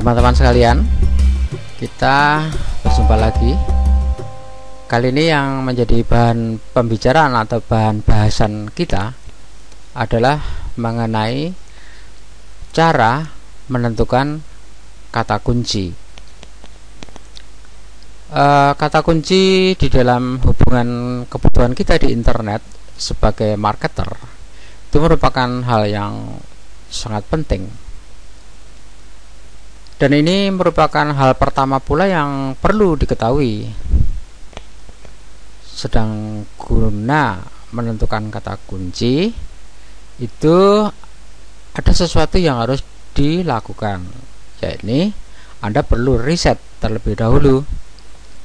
Teman-teman sekalian, kita berjumpa lagi. Kali ini yang menjadi bahan pembicaraan atau bahan bahasan kita adalah mengenai cara menentukan kata kunci. Kata kunci di dalam hubungan kebutuhan kita di internet sebagai marketer itu merupakan hal yang sangat penting. Dan ini merupakan hal pertama pula yang perlu diketahui. Sedang guna menentukan kata kunci itu ada sesuatu yang harus dilakukan, yakni Anda perlu riset terlebih dahulu.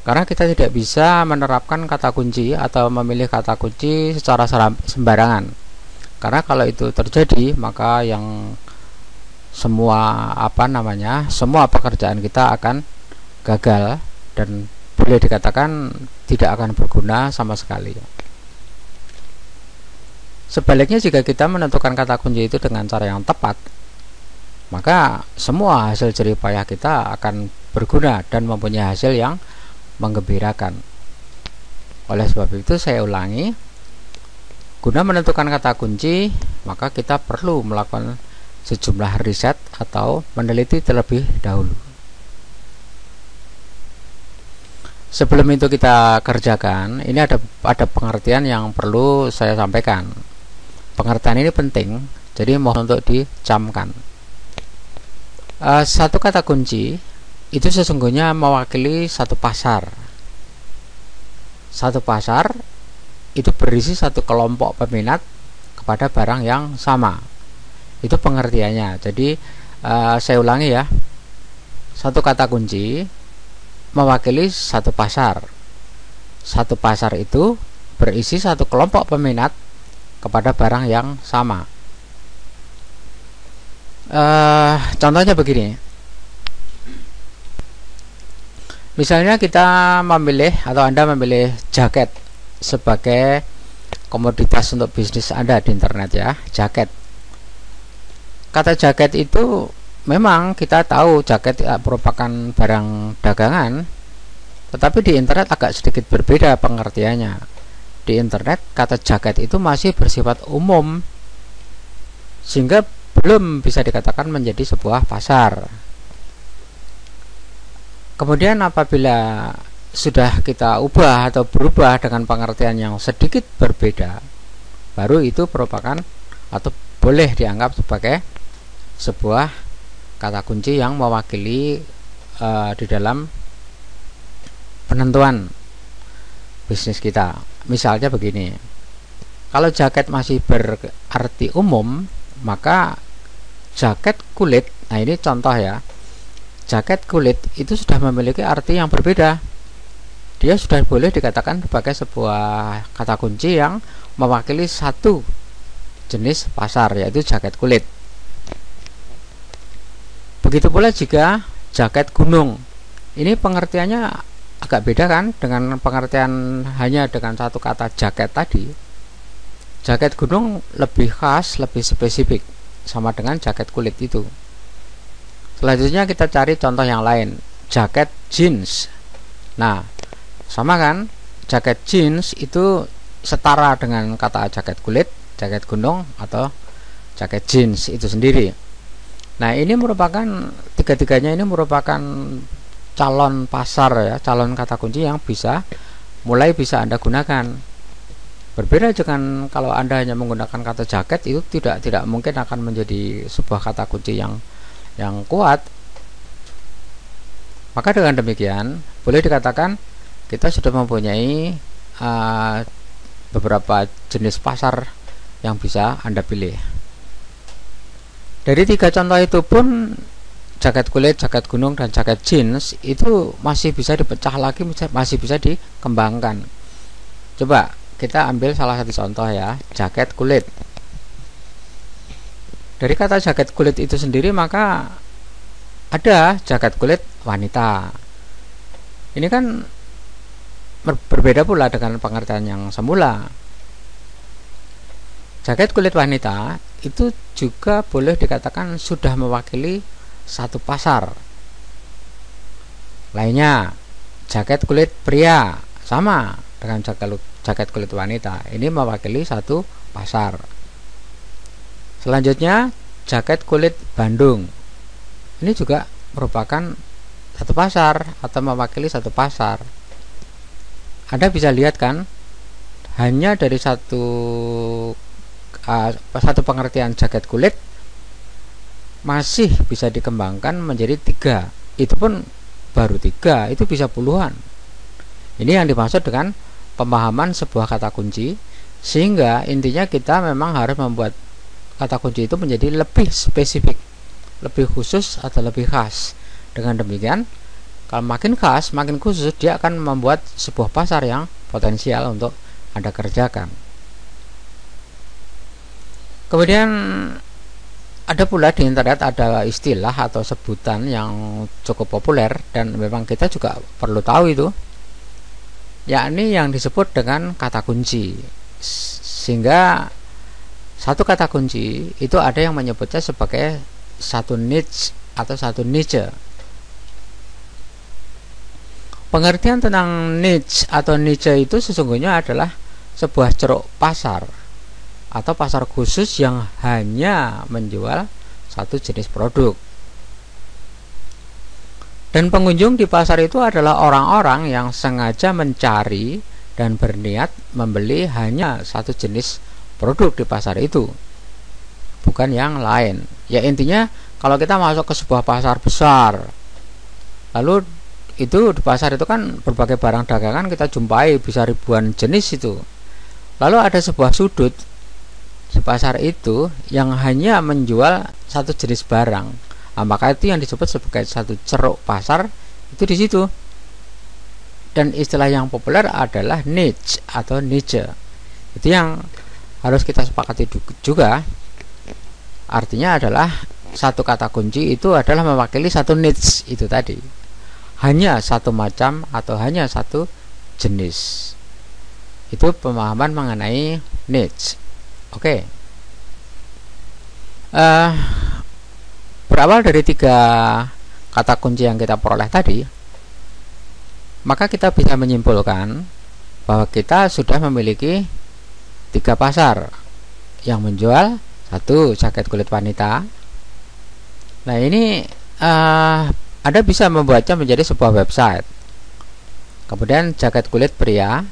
Karena kita tidak bisa menerapkan kata kunci atau memilih kata kunci secara sembarangan. Karena kalau itu terjadi, maka yang semua pekerjaan kita akan gagal dan boleh dikatakan tidak akan berguna sama sekali. Sebaliknya, jika kita menentukan kata kunci itu dengan cara yang tepat, maka semua hasil jerih payah kita akan berguna dan mempunyai hasil yang menggembirakan. Oleh sebab itu, saya ulangi, guna menentukan kata kunci, maka kita perlu melakukan sejumlah riset atau meneliti terlebih dahulu. Sebelum itu kita kerjakan, ini ada pengertian yang perlu saya sampaikan. Pengertian ini penting, jadi mohon untuk dicamkan. Satu kata kunci itu sesungguhnya mewakili satu pasar. Satu pasar itu berisi satu kelompok peminat kepada barang yang sama. Itu pengertiannya. Jadi saya ulangi ya, satu kata kunci mewakili satu pasar. Satu pasar itu berisi satu kelompok peminat kepada barang yang sama. Contohnya begini, misalnya kita memilih atau Anda memilih jaket sebagai komoditas untuk bisnis Anda di internet ya, jaket. Kata jaket itu memang kita tahu jaket merupakan barang dagangan, tetapi di internet agak sedikit berbeda pengertiannya. Di internet kata jaket itu masih bersifat umum, sehingga belum bisa dikatakan menjadi sebuah pasar. Kemudian apabila sudah kita ubah atau berubah dengan pengertian yang sedikit berbeda, baru itu merupakan atau boleh dianggap sebagai sebuah kata kunci yang mewakili di dalam penentuan bisnis kita. Misalnya begini, kalau jaket masih berarti umum, maka jaket kulit, nah ini contoh ya, jaket kulit itu sudah memiliki arti yang berbeda. Dia sudah boleh dikatakan sebagai sebuah kata kunci yang mewakili satu jenis pasar, yaitu jaket kulit. Begitu pula jika jaket gunung, ini pengertiannya agak beda kan dengan pengertian hanya dengan satu kata jaket tadi. Jaket gunung lebih khas, lebih spesifik sama dengan jaket kulit itu. Selanjutnya kita cari contoh yang lain, jaket jeans. Nah, sama kan, jaket jeans itu setara dengan kata jaket kulit, jaket gunung, atau jaket jeans itu sendiri. Nah, ini merupakan tiga-tiganya ini merupakan calon pasar ya, calon kata kunci yang bisa Anda gunakan. Berbeda dengan kalau Anda hanya menggunakan kata jaket, itu tidak mungkin akan menjadi sebuah kata kunci yang kuat. Maka dengan demikian boleh dikatakan kita sudah mempunyai beberapa jenis pasar yang bisa Anda pilih. Dari tiga contoh itu pun, jaket kulit, jaket gunung, dan jaket jeans itu masih bisa dipecah lagi, masih bisa dikembangkan. Coba kita ambil salah satu contoh ya, jaket kulit. Dari kata jaket kulit itu sendiri maka ada jaket kulit wanita. Ini kan berbeda pula dengan pengertian yang semula. Jaket kulit wanita itu juga boleh dikatakan sudah mewakili satu pasar. Lainnya, jaket kulit pria sama dengan jaket kulit wanita. Ini mewakili satu pasar. Selanjutnya, jaket kulit Bandung. Ini juga merupakan satu pasar atau mewakili satu pasar. Anda bisa lihat kan, hanya dari satu pengertian jaket kulit masih bisa dikembangkan menjadi 3. Itu pun baru 3, itu bisa puluhan. Ini yang dimaksud dengan pemahaman sebuah kata kunci, sehingga intinya kita memang harus membuat kata kunci itu menjadi lebih spesifik, lebih khusus atau lebih khas. Dengan demikian, kalau makin khas, makin khusus, dia akan membuat sebuah pasar yang potensial untuk Anda kerjakan. Kemudian ada pula di internet ada istilah atau sebutan yang cukup populer dan memang kita juga perlu tahu itu, yakni yang disebut dengan kata kunci. Sehingga satu kata kunci itu ada yang menyebutnya sebagai satu niche atau satu niche. Pengertian tentang niche atau niche itu sesungguhnya adalah sebuah ceruk pasar atau pasar khusus yang hanya menjual satu jenis produk. Dan pengunjung di pasar itu adalah orang-orang yang sengaja mencari dan berniat membeli hanya satu jenis produk di pasar itu, bukan yang lain. Ya, intinya kalau kita masuk ke sebuah pasar besar, lalu itu di pasar itu kan berbagai barang dagangan kita jumpai, bisa ribuan jenis itu. Lalu ada sebuah sudut di pasar itu yang hanya menjual satu jenis barang. Nah, maka itu yang disebut sebagai satu ceruk pasar itu di situ. Dan istilah yang populer adalah niche atau niche. Itu yang harus kita sepakati juga. Artinya adalah satu kata kunci itu adalah mewakili satu niche itu tadi. Hanya satu macam atau hanya satu jenis. Itu pemahaman mengenai niche. Oke. Berawal dari 3 kata kunci yang kita peroleh tadi, maka kita bisa menyimpulkan bahwa kita sudah memiliki 3 pasar yang menjual satu jaket kulit wanita. Nah, ini Anda bisa membuatnya menjadi sebuah website. Kemudian jaket kulit pria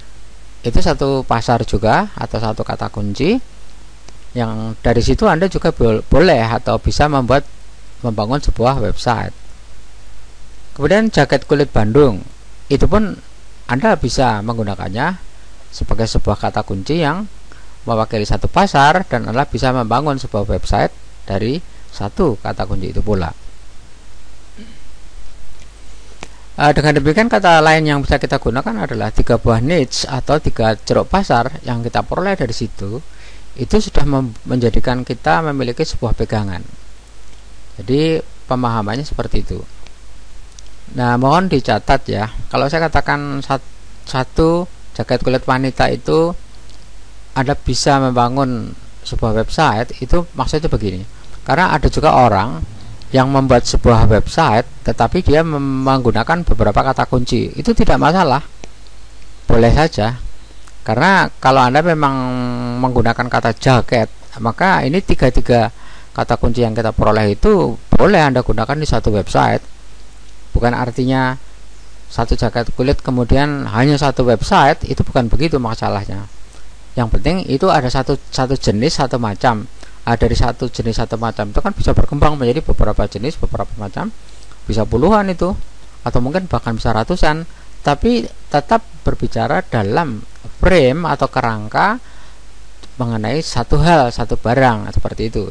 itu satu pasar juga atau satu kata kunci yang dari situ Anda juga boleh atau bisa membangun sebuah website. Kemudian jaket kulit Bandung itu pun Anda bisa menggunakannya sebagai sebuah kata kunci yang mewakili satu pasar dan Anda bisa membangun sebuah website dari satu kata kunci itu pula. Dengan demikian, kata lain yang bisa kita gunakan adalah 3 buah niche atau 3 ceruk pasar yang kita peroleh dari situ. Itu sudah menjadikan kita memiliki sebuah pegangan. Jadi pemahamannya seperti itu. Nah, mohon dicatat ya, kalau saya katakan satu jaket kulit wanita itu Anda bisa membangun sebuah website, itu maksudnya begini. Karena ada juga orang yang membuat sebuah website tetapi dia menggunakan beberapa kata kunci. Itu tidak masalah, boleh saja. Karena kalau Anda memang menggunakan kata jaket, maka ini 3 kata kunci yang kita peroleh itu boleh Anda gunakan di satu website. Bukan artinya satu jaket kulit kemudian hanya satu website, itu bukan begitu masalahnya. Yang penting itu ada satu jenis, satu macam. Dari satu jenis, satu macam itu kan bisa berkembang menjadi beberapa jenis, beberapa macam, bisa puluhan itu, atau mungkin bahkan bisa ratusan. Tapi tetap berbicara dalam frame atau kerangka mengenai satu hal, satu barang, seperti itu.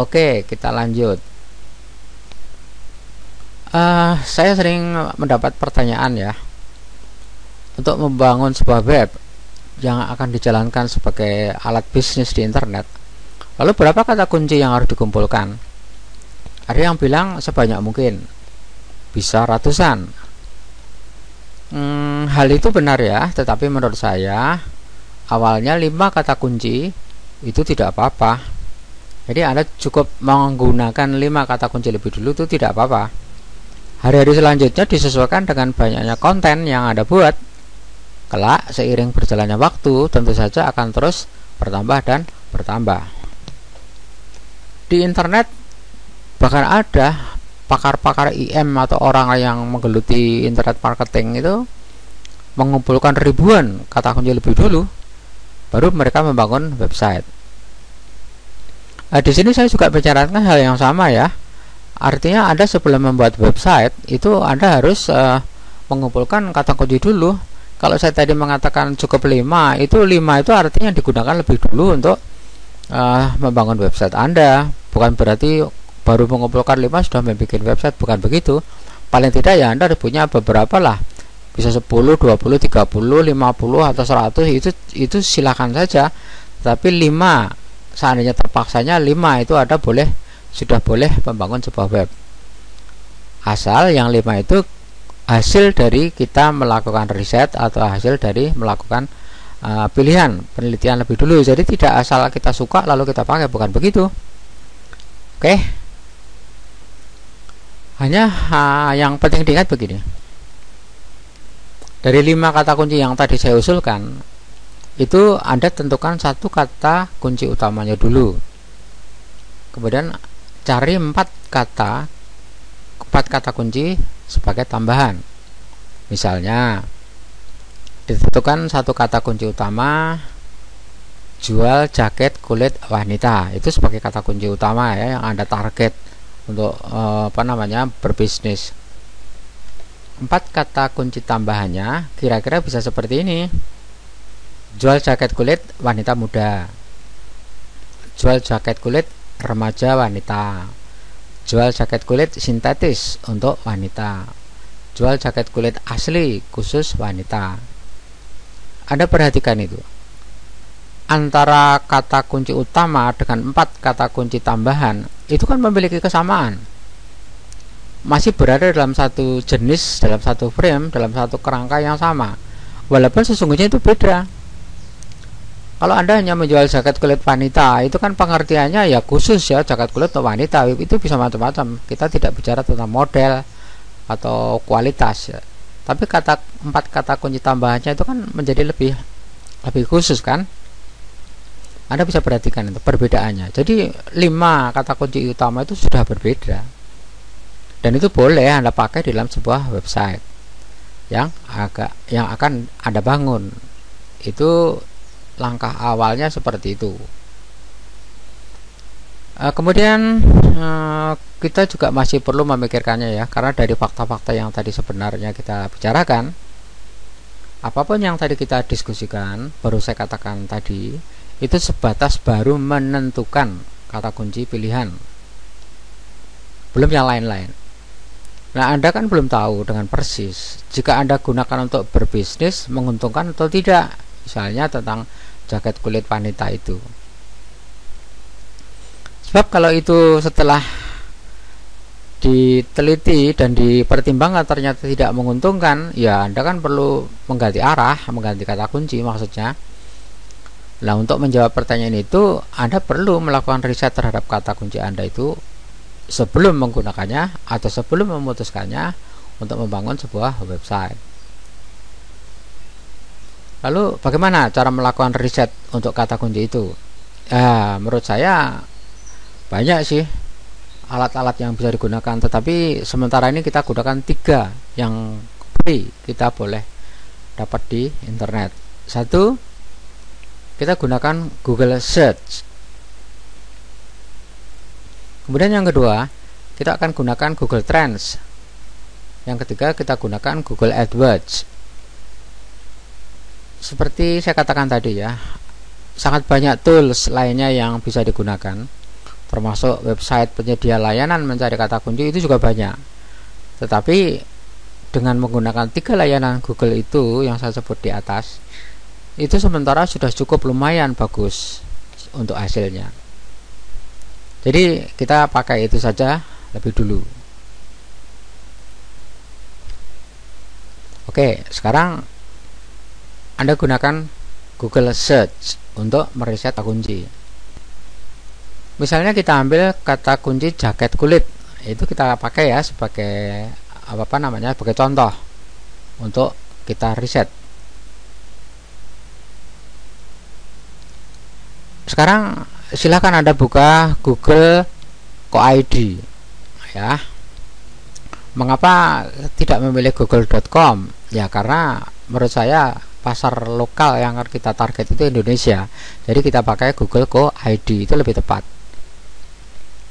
Oke, kita lanjut. Saya sering mendapat pertanyaan ya, untuk membangun sebuah web yang akan dijalankan sebagai alat bisnis di internet, lalu berapa kata kunci yang harus dikumpulkan? Ada yang bilang sebanyak mungkin, bisa ratusan. Hal itu benar ya, tetapi menurut saya awalnya 5 kata kunci itu tidak apa-apa. Jadi Anda cukup menggunakan 5 kata kunci lebih dulu, itu tidak apa-apa. Hari-hari selanjutnya disesuaikan dengan banyaknya konten yang Anda buat. Kelak seiring berjalannya waktu tentu saja akan terus bertambah dan bertambah. Di internet bahkan ada pakar-pakar IM atau orang yang menggeluti internet marketing itu mengumpulkan ribuan kata kunci lebih dulu baru mereka membangun website. Di sini saya juga bicarakan hal yang sama ya. Artinya Anda sebelum membuat website itu Anda harus mengumpulkan kata kunci dulu. Kalau saya tadi mengatakan cukup 5, itu 5 itu artinya digunakan lebih dulu untuk membangun website Anda. Bukan berarti baru mengumpulkan 5 sudah membuat website, bukan begitu. Paling tidak ya Anda punya beberapa lah. Bisa 10, 20, 30, 50 atau 100 itu silakan saja. Tapi 5, seandainya terpaksanya 5 itu Anda sudah boleh membangun sebuah web. Asal yang 5 itu hasil dari kita melakukan riset atau hasil dari melakukan pilihan penelitian lebih dulu. Jadi tidak asal kita suka lalu kita pakai, bukan begitu. Oke. Hanya yang penting diingat begini. Dari 5 kata kunci yang tadi saya usulkan, itu Anda tentukan satu kata kunci utamanya dulu. Kemudian cari 4 kata kunci sebagai tambahan. Misalnya ditentukan satu kata kunci utama, jual jaket kulit wanita, itu sebagai kata kunci utama ya yang Anda target untuk berbisnis. 4 kata kunci tambahannya kira-kira bisa seperti ini: jual jaket kulit wanita muda, jual jaket kulit remaja wanita, jual jaket kulit sintetis untuk wanita, jual jaket kulit asli khusus wanita. Anda perhatikan itu, antara kata kunci utama dengan 4 kata kunci tambahan itu kan memiliki kesamaan, masih berada dalam satu jenis, dalam satu frame, dalam satu kerangka yang sama, walaupun sesungguhnya itu beda. Kalau Anda hanya menjual jaket kulit wanita, itu kan pengertiannya ya khusus ya, jaket kulit untuk wanita, itu bisa macam-macam. Kita tidak bicara tentang model atau kualitas ya. Tapi 4 kata kunci tambahannya itu kan menjadi lebih khusus kan. Anda bisa perhatikan itu perbedaannya. Jadi 5 kata kunci utama itu sudah berbeda. Dan itu boleh Anda pakai dalam sebuah website yang akan Anda bangun. Itu langkah awalnya seperti itu. Kemudian kita juga masih perlu memikirkannya ya, karena dari fakta-fakta yang tadi sebenarnya kita bicarakan, apapun yang tadi kita diskusikan, baru saya katakan tadi, itu sebatas baru menentukan kata kunci pilihan, belum yang lain-lain. Nah, Anda kan belum tahu dengan persis jika Anda gunakan untuk berbisnis menguntungkan atau tidak. Misalnya tentang jaket kulit wanita itu. Sebab kalau itu setelah diteliti dan dipertimbangkan ternyata tidak menguntungkan, ya Anda kan perlu mengganti arah, mengganti kata kunci maksudnya. Nah, untuk menjawab pertanyaan itu Anda perlu melakukan riset terhadap kata kunci Anda itu sebelum menggunakannya atau sebelum memutuskannya untuk membangun sebuah website. Lalu bagaimana cara melakukan riset untuk kata kunci itu? Menurut saya banyak sih alat-alat yang bisa digunakan, tetapi sementara ini kita gunakan 3 yang free, kita boleh dapat di internet. 1, kita gunakan Google Search. Kemudian yang kedua, kita akan gunakan Google Trends. Yang ketiga, kita gunakan Google AdWords. Seperti saya katakan tadi ya, sangat banyak tools lainnya yang bisa digunakan, termasuk website penyedia layanan mencari kata kunci itu juga banyak. Tetapi dengan menggunakan 3 layanan Google itu yang saya sebut di atas, itu sementara sudah cukup lumayan bagus untuk hasilnya. Jadi kita pakai itu saja lebih dulu. Oke, sekarang Anda gunakan Google Search untuk meriset kata kunci. Misalnya kita ambil kata kunci jaket kulit, itu kita pakai ya sebagai apa namanya sebagai contoh untuk kita riset. Sekarang silahkan Anda buka Google Co.id ya. Mengapa tidak memilih google.com? Ya karena menurut saya pasar lokal yang akan kita target itu Indonesia. Jadi kita pakai Google Co.id, itu lebih tepat.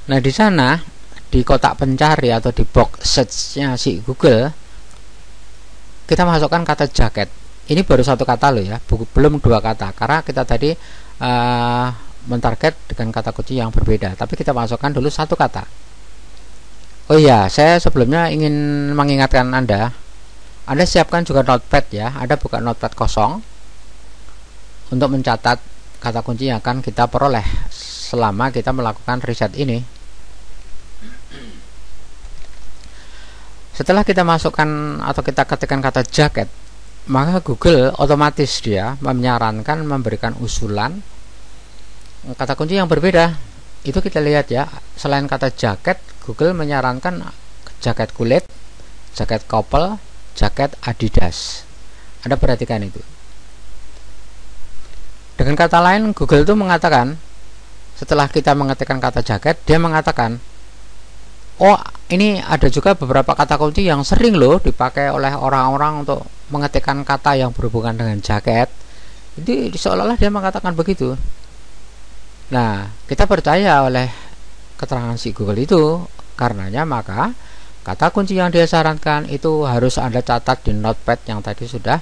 Nah, di sana di kotak pencari atau di box search-nya si Google, kita masukkan kata jaket. Ini baru satu kata loh ya, belum dua kata. Karena kita tadi mentarget dengan kata kunci yang berbeda, tapi kita masukkan dulu satu kata. Oh iya, saya sebelumnya ingin mengingatkan Anda siapkan juga notepad ya. Anda buka notepad kosong untuk mencatat kata kunci yang akan kita peroleh selama kita melakukan riset ini. Setelah kita masukkan atau kita ketikkan kata jaket, maka Google otomatis dia menyarankan, memberikan usulan kata kunci yang berbeda. Itu kita lihat ya, selain kata jaket, Google menyarankan jaket kulit, jaket couple, jaket Adidas. Anda perhatikan itu. Dengan kata lain, Google itu mengatakan, setelah kita mengetikkan kata jaket, dia mengatakan, oh ini ada juga beberapa kata kunci yang sering loh dipakai oleh orang-orang untuk mengetikkan kata yang berhubungan dengan jaket. Jadi seolah-olah dia mengatakan begitu. Nah, kita percaya oleh keterangan si Google itu. Karenanya maka kata kunci yang dia sarankan itu harus Anda catat di notepad yang tadi sudah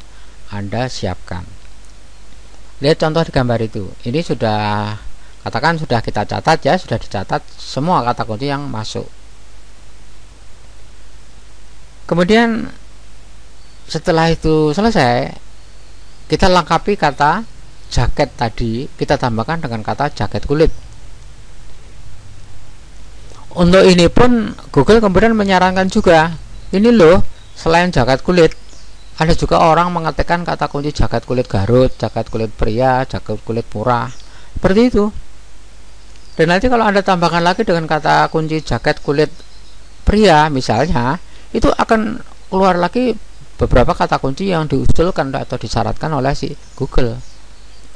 Anda siapkan. Lihat contoh di gambar itu. Ini sudah, katakan sudah kita catat ya, sudah dicatat semua kata kunci yang masuk. Kemudian setelah itu selesai, kita lengkapi kata jaket tadi, kita tambahkan dengan kata jaket kulit. Untuk ini pun Google kemudian menyarankan juga, ini loh, selain jaket kulit, ada juga orang mengetikkan kata kunci jaket kulit Garut, jaket kulit pria, jaket kulit murah, seperti itu. Dan nanti kalau Anda tambahkan lagi dengan kata kunci jaket kulit pria misalnya, itu akan keluar lagi beberapa kata kunci yang diusulkan atau disyaratkan oleh si Google.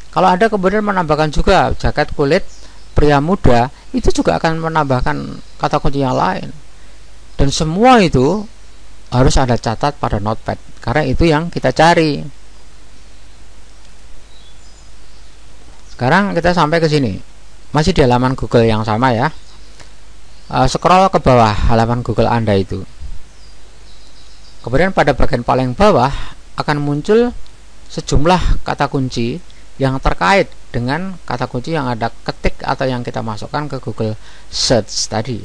Kalau Anda kemudian menambahkan juga jaket kulit pria muda, itu juga akan menambahkan kata kunci yang lain. Dan semua itu harus Anda catat pada notepad, karena itu yang kita cari. Sekarang kita sampai ke sini. Masih di halaman Google yang sama ya. Scroll ke bawah halaman Google Anda itu. Kemudian pada bagian paling bawah akan muncul sejumlah kata kunci yang terkait dengan kata kunci yang ada ketik atau yang kita masukkan ke Google Search tadi.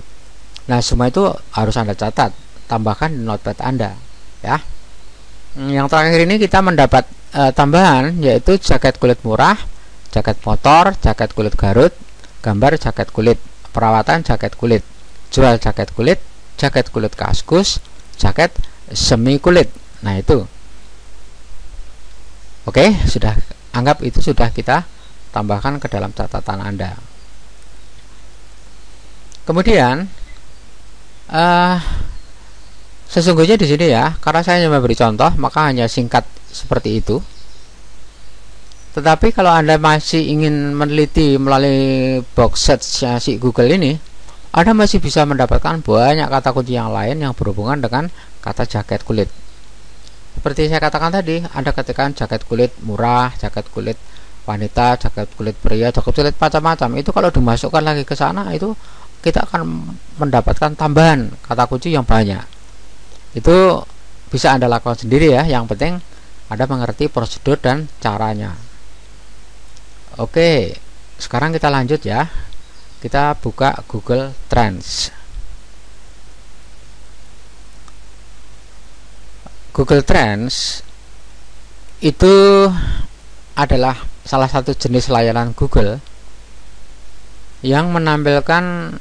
Nah, semua itu harus Anda catat, tambahkan di notepad Anda ya. Yang terakhir ini kita mendapat tambahan, yaitu jaket kulit murah, jaket motor, jaket kulit Garut, gambar jaket kulit, perawatan jaket kulit, jual jaket kulit kaskus, jaket semi kulit. Nah, itu oke, sudah, anggap itu sudah kita tambahkan ke dalam catatan Anda. Kemudian sesungguhnya di sini ya, karena saya hanya memberi contoh, maka hanya singkat seperti itu. Tetapi kalau Anda masih ingin meneliti melalui box search si Google ini, Anda masih bisa mendapatkan banyak kata kunci yang lain yang berhubungan dengan kata jaket kulit. Seperti saya katakan tadi, Anda ketikkan jaket kulit murah, jaket kulit wanita, jaket kulit pria, jaket kulit macam-macam. Itu kalau dimasukkan lagi ke sana, itu kita akan mendapatkan tambahan kata kunci yang banyak. Itu bisa Anda lakukan sendiri ya. Yang penting Anda mengerti prosedur dan caranya. Oke, sekarang kita lanjut ya. Kita buka Google Trends. Google Trends itu adalah salah satu jenis layanan Google yang menampilkan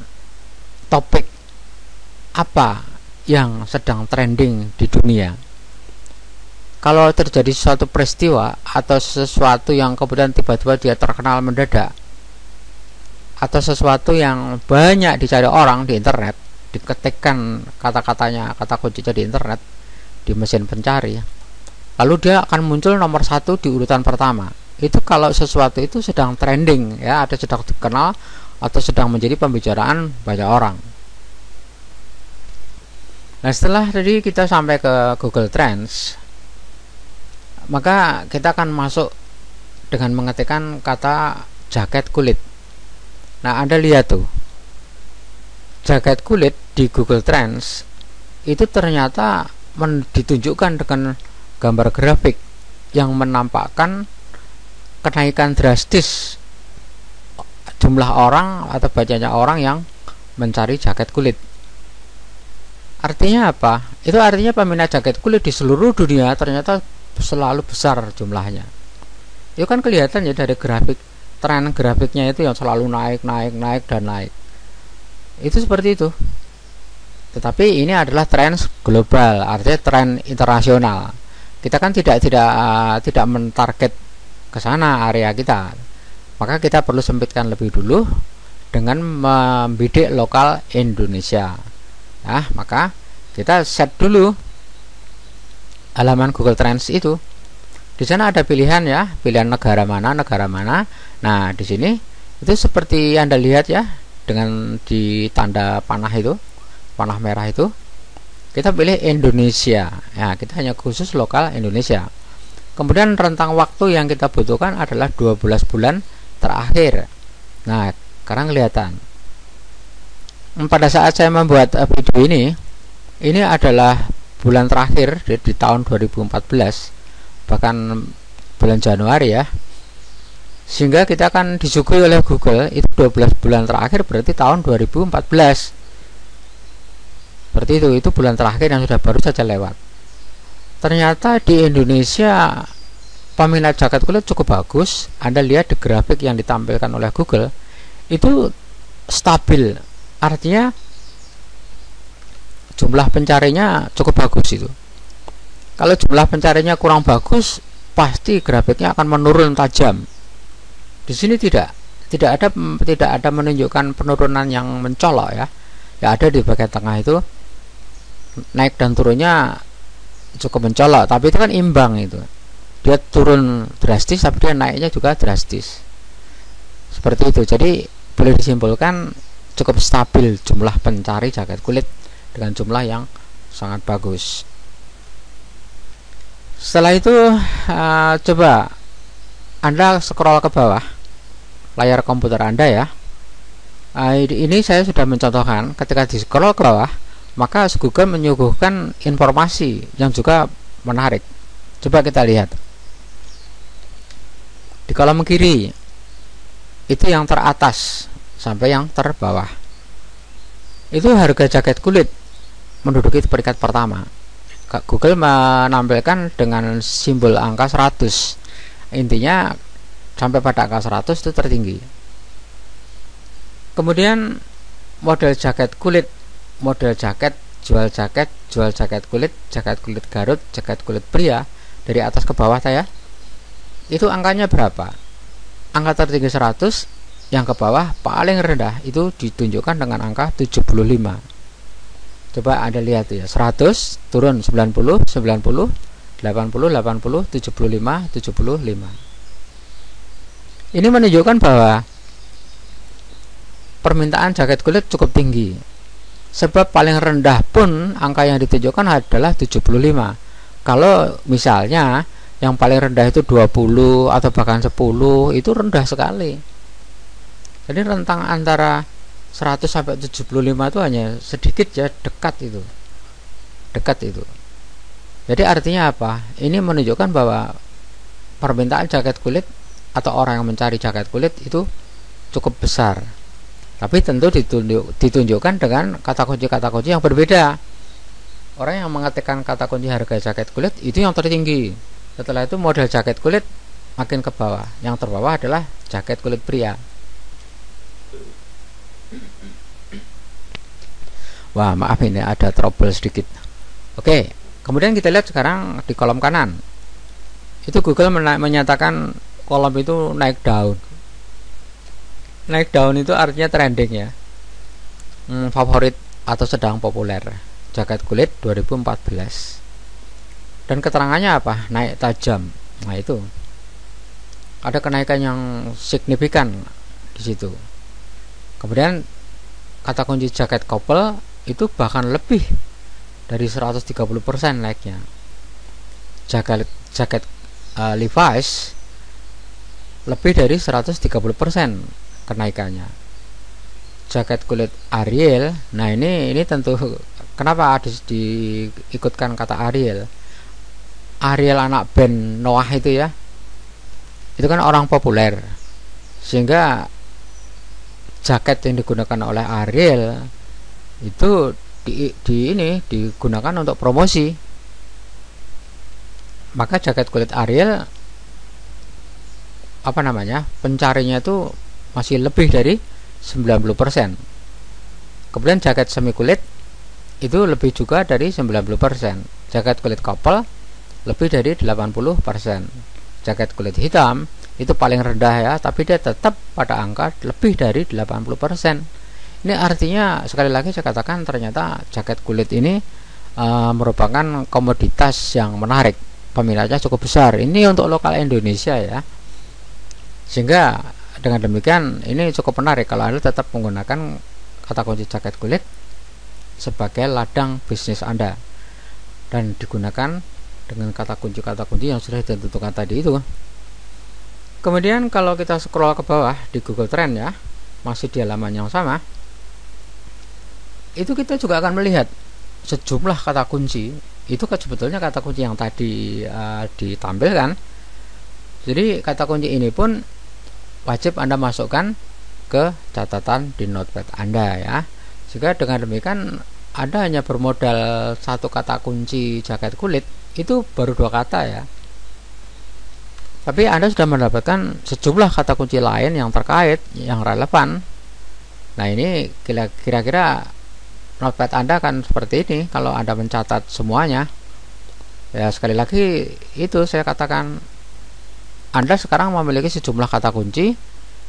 topik apa yang sedang trending di dunia. Kalau terjadi suatu peristiwa atau sesuatu yang kemudian tiba-tiba dia terkenal mendadak, atau sesuatu yang banyak dicari orang di internet, diketikkan kata-katanya, kata kuncinya di internet, di mesin pencari, lalu dia akan muncul nomor 1 di urutan pertama. Itu kalau sesuatu itu sedang trending ya, ada sedang dikenal atau sedang menjadi pembicaraan banyak orang. Nah, setelah tadi kita sampai ke Google Trends, maka kita akan masuk dengan mengetikkan kata jaket kulit. Nah, Anda lihat tuh, jaket kulit di Google Trends itu ternyata ditunjukkan dengan gambar grafik yang menampakkan kenaikan drastis jumlah orang atau banyaknya orang yang mencari jaket kulit. Artinya apa? Itu artinya peminat jaket kulit di seluruh dunia ternyata selalu besar jumlahnya. Itu kan kelihatan ya dari grafik, tren grafiknya itu yang selalu naik dan naik. Itu seperti itu. Tetapi ini adalah tren global, artinya tren internasional. Kita kan tidak mentarget ke sana area kita. Maka kita perlu sempitkan lebih dulu dengan membidik lokal Indonesia. Nah, maka kita set dulu halaman Google Trends itu. Di sana ada pilihan ya, pilihan negara mana. Nah, di sini itu seperti Anda lihat ya, dengan di tanda panah itu, panah merah itu, kita pilih Indonesia. Ya, kita hanya khusus lokal Indonesia. Kemudian rentang waktu yang kita butuhkan adalah 12 bulan terakhir. Nah, sekarang kelihatan. Pada saat saya membuat video ini adalah bulan terakhir di tahun 2014, bahkan bulan Januari ya. Sehingga kita akan disuguhi oleh Google itu 12 bulan terakhir, berarti tahun 2014. Seperti itu bulan terakhir yang sudah baru saja lewat. Ternyata di Indonesia peminat jaket kulit cukup bagus. Anda lihat di grafik yang ditampilkan oleh Google itu stabil. Artinya jumlah pencarinya cukup bagus itu. Kalau jumlah pencarinya kurang bagus, pasti grafiknya akan menurun tajam. Di sini tidak ada menunjukkan penurunan yang mencolok ya. Ya, ada di bagian tengah itu naik dan turunnya cukup mencolok, tapi itu kan imbang itu. Dia turun drastis tapi dia naiknya juga drastis. Seperti itu. Jadi boleh disimpulkan cukup stabil jumlah pencari jaket kulit dengan jumlah yang sangat bagus. Setelah itu coba Anda scroll ke bawah layar komputer Anda ya. Ini saya sudah mencontohkan. Ketika di scroll ke bawah, maka Google menyuguhkan informasi yang juga menarik. Coba kita lihat di kolom kiri, itu yang teratas sampai yang terbawah. Itu harga jaket kulit menduduki peringkat pertama. Google menampilkan dengan simbol angka 100. Intinya sampai pada angka 100 itu tertinggi. Kemudian model jaket kulit, model jaket, jual jaket kulit Garut, jaket kulit pria, dari atas ke bawah saya. Itu angkanya berapa? Angka tertinggi 100, yang ke bawah paling rendah itu ditunjukkan dengan angka 75. Coba Anda lihat ya, 100 turun 90, 80, 80, 75, 75. Ini menunjukkan bahwa permintaan jaket kulit cukup tinggi. Sebab paling rendah pun angka yang ditunjukkan adalah 75. Kalau misalnya yang paling rendah itu 20 atau bahkan 10, itu rendah sekali. Jadi rentang antara 100 sampai 75 itu hanya sedikit ya, dekat itu. Jadi artinya apa? Ini menunjukkan bahwa permintaan jaket kulit atau orang yang mencari jaket kulit itu cukup besar. Tapi tentu ditunjukkan dengan kata kunci yang berbeda. Orang yang mengetikkan kata kunci harga jaket kulit itu yang tertinggi. Setelah itu model jaket kulit makin ke bawah. Yang terbawah adalah jaket kulit pria. Wah, maaf ini ada trouble sedikit. Oke, kemudian kita lihat sekarang di kolom kanan. Itu Google menyatakan kolom itu naik daun. Naik daun itu artinya trending ya. Favorit atau sedang populer. Jaket kulit 2014. Dan keterangannya apa? Naik tajam. Nah, itu ada kenaikan yang signifikan di situ. Kemudian kata kunci jaket couple itu bahkan lebih dari 130% naiknya. Jaket Levi's lebih dari 130% kenaikannya. Jaket kulit Ariel, nah ini tentu kenapa diikutkan kata Ariel? Ariel anak band Noah itu ya, itu kan orang populer, sehingga jaket yang digunakan oleh Ariel itu digunakan untuk promosi. Maka jaket kulit Ariel pencarinya itu masih lebih dari 90%. Kemudian jaket semi kulit itu lebih juga dari 90%. Jaket kulit couple lebih dari 80%. Jaket kulit hitam itu paling rendah ya, tapi dia tetap pada angka lebih dari 80%. Ini artinya sekali lagi saya katakan ternyata jaket kulit ini merupakan komoditas yang menarik, peminatnya cukup besar. Ini untuk lokal Indonesia ya. Sehingga dengan demikian ini cukup menarik kalau Anda tetap menggunakan kata kunci jaket kulit sebagai ladang bisnis Anda dan digunakan dengan kata kunci yang sudah ditentukan tadi itu. Kemudian kalau kita scroll ke bawah di Google Trend ya, masih di halaman yang sama, itu kita juga akan melihat sejumlah kata kunci. Itu kan sebetulnya kata kunci yang tadi ditampilkan. Jadi kata kunci ini pun wajib Anda masukkan ke catatan di notepad Anda ya. Jika dengan demikian Anda hanya bermodal satu kata kunci jaket kulit, itu baru 2 kata ya. Tapi Anda sudah mendapatkan sejumlah kata kunci lain yang terkait, yang relevan. Nah, ini kira-kira notepad Anda kan seperti ini kalau Anda mencatat semuanya. Ya, sekali lagi itu saya katakan Anda sekarang memiliki sejumlah kata kunci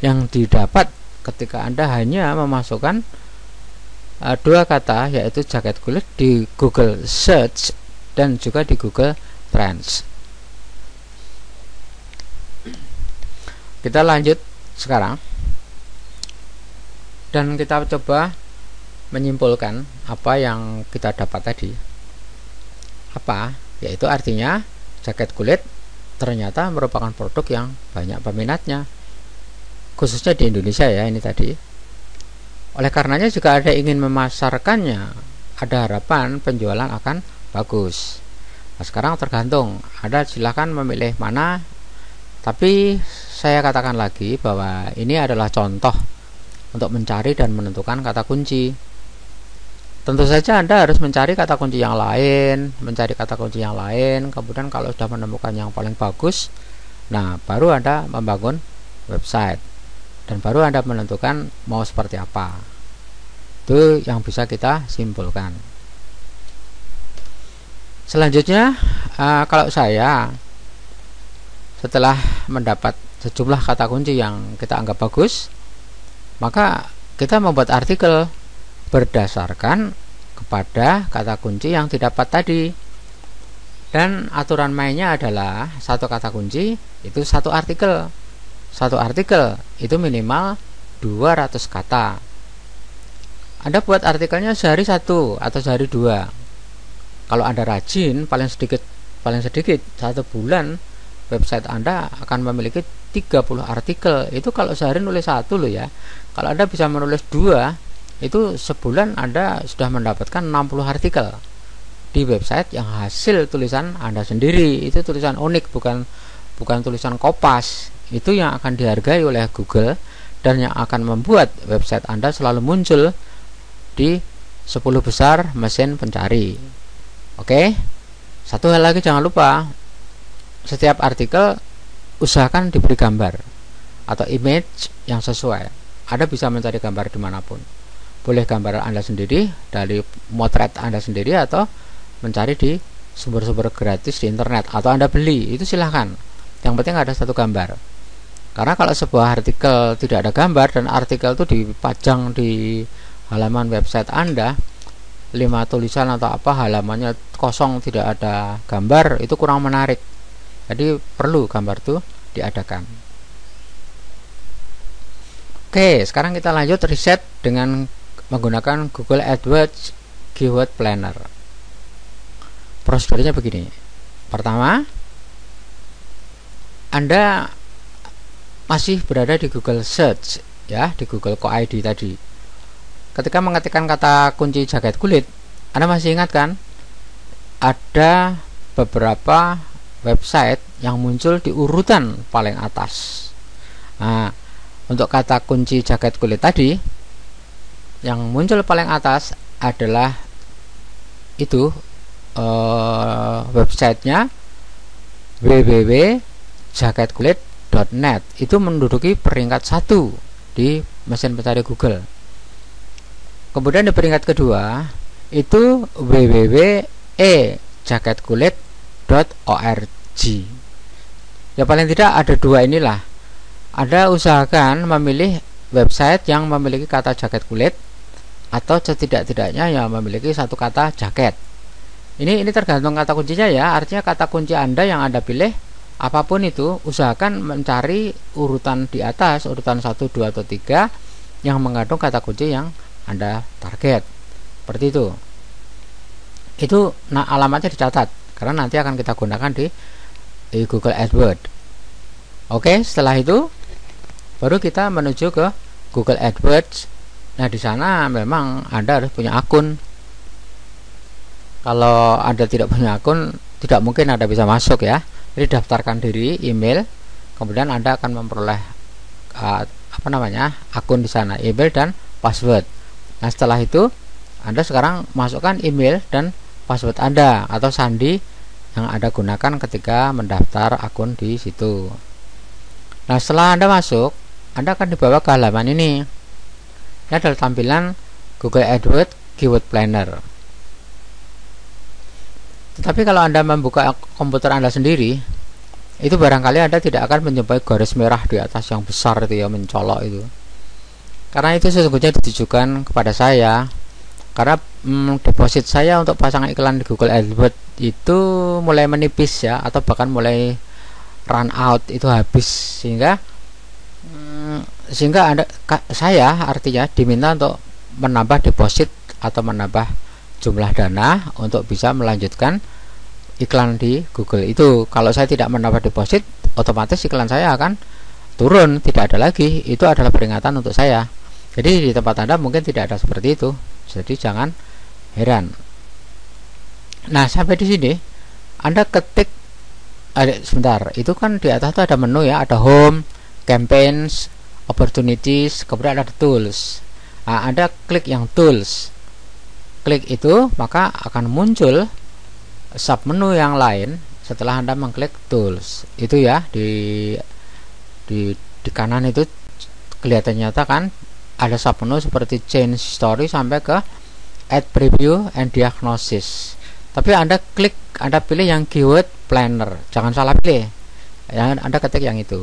yang didapat ketika Anda hanya memasukkan 2 kata, yaitu jaket kulit di Google Search dan juga di Google Trends. Kita lanjut sekarang dan kita coba menyimpulkan apa yang kita dapat tadi. Apa? Yaitu artinya jaket kulit ternyata merupakan produk yang banyak peminatnya, khususnya di Indonesia ya ini tadi. Oleh karenanya jika ada ingin memasarkannya, ada harapan penjualan akan bagus. Nah, sekarang tergantung, Anda silahkan memilih mana. Tapi saya katakan lagi bahwa ini adalah contoh untuk mencari dan menentukan kata kunci. Tentu saja Anda harus mencari kata kunci yang lain, kemudian kalau sudah menemukan yang paling bagus, nah baru Anda membangun website dan baru Anda menentukan mau seperti apa. Itu yang bisa kita simpulkan. Selanjutnya, kalau saya setelah mendapat sejumlah kata kunci yang kita anggap bagus, maka kita membuat artikel berdasarkan kepada kata kunci yang didapat tadi. Dan aturan mainnya adalah satu kata kunci itu satu artikel. Satu artikel itu minimal 200 kata. Anda buat artikelnya sehari 1 atau sehari 2. Kalau Anda rajin, paling sedikit 1 bulan website Anda akan memiliki 30 artikel. Itu kalau sehari nulis 1 loh ya. Kalau Anda bisa menulis 2, itu sebulan Anda sudah mendapatkan 60 artikel di website yang hasil tulisan Anda sendiri. Itu tulisan unik, bukan tulisan kopas. Itu yang akan dihargai oleh Google dan yang akan membuat website Anda selalu muncul di 10 besar mesin pencari. Oke. Satu hal lagi jangan lupa, setiap artikel usahakan diberi gambar atau image yang sesuai. Anda bisa mencari gambar dimanapun. Boleh gambar Anda sendiri, dari motret Anda sendiri, atau mencari di sumber-sumber gratis di internet, atau Anda beli, itu silahkan. Yang penting ada satu gambar. Karena kalau sebuah artikel tidak ada gambar dan artikel itu dipajang di halaman website Anda, 5 tulisan atau apa, halamannya kosong tidak ada gambar, itu kurang menarik. Jadi perlu gambar itu diadakan. Oke, sekarang kita lanjut riset dengan menggunakan Google AdWords Keyword Planner. Prosedurnya begini. Pertama, Anda masih berada di Google Search ya, di Google Co-id tadi. Ketika mengetikkan kata kunci jaket kulit, Anda masih ingat kan? Ada beberapa website yang muncul di urutan paling atas. Nah, untuk kata kunci jaket kulit tadi, yang muncul paling atas adalah itu websitenya www.jaketkulit.net. Itu menduduki peringkat 1 di mesin pencari Google. Kemudian di peringkat kedua itu www.jaketkulit.org. Ya paling tidak ada dua inilah. Anda usahakan memilih website yang memiliki kata jaket kulit atau setidak-tidaknya yang memiliki satu kata jaket. Ini tergantung kata kuncinya ya. Artinya kata kunci Anda yang Anda pilih apapun itu, usahakan mencari urutan di atas, urutan 1, 2 atau 3 yang mengandung kata kunci yang Anda target. Seperti itu. Itu alamatnya dicatat karena nanti akan kita gunakan di Google AdWords. Oke, setelah itu baru kita menuju ke Google AdWords. Nah, di sana memang Anda harus punya akun. Kalau Anda tidak punya akun, tidak mungkin Anda bisa masuk ya. Jadi daftarkan diri, email, kemudian Anda akan memperoleh akun di sana, email dan password. Nah, setelah itu Anda sekarang masukkan email dan password Anda atau sandi yang Anda gunakan ketika mendaftar akun di situ. Nah, setelah Anda masuk, Anda akan dibawa ke halaman ini. Ini adalah tampilan Google AdWords Keyword Planner. Tetapi kalau Anda membuka komputer Anda sendiri, itu barangkali Anda tidak akan menjumpai garis merah di atas yang besar itu ya, mencolok itu. Karena itu sesungguhnya ditujukan kepada saya. Karena deposit saya untuk pasang iklan di Google AdWords itu mulai menipis ya, atau bahkan mulai run out, itu habis, sehingga saya artinya diminta untuk menambah deposit atau menambah jumlah dana untuk bisa melanjutkan iklan di Google itu. Kalau saya tidak menambah deposit, otomatis iklan saya akan turun, tidak ada lagi. Itu adalah peringatan untuk saya. Jadi di tempat Anda mungkin tidak ada seperti itu. Jadi jangan heran. Nah, sampai di sini Anda ketik sebentar, itu kan di atas itu ada menu ya, ada home, campaigns, opportunities, kemudian ada tools. Nah, Anda klik yang tools. Klik itu, maka akan muncul sub menu yang lain setelah Anda mengklik tools. Itu ya, di kanan itu kelihatan nyata kan, ada sub menu seperti change story sampai ke add preview and diagnosis. Tapi Anda pilih yang keyword planner, jangan salah pilih. Anda ketik yang itu.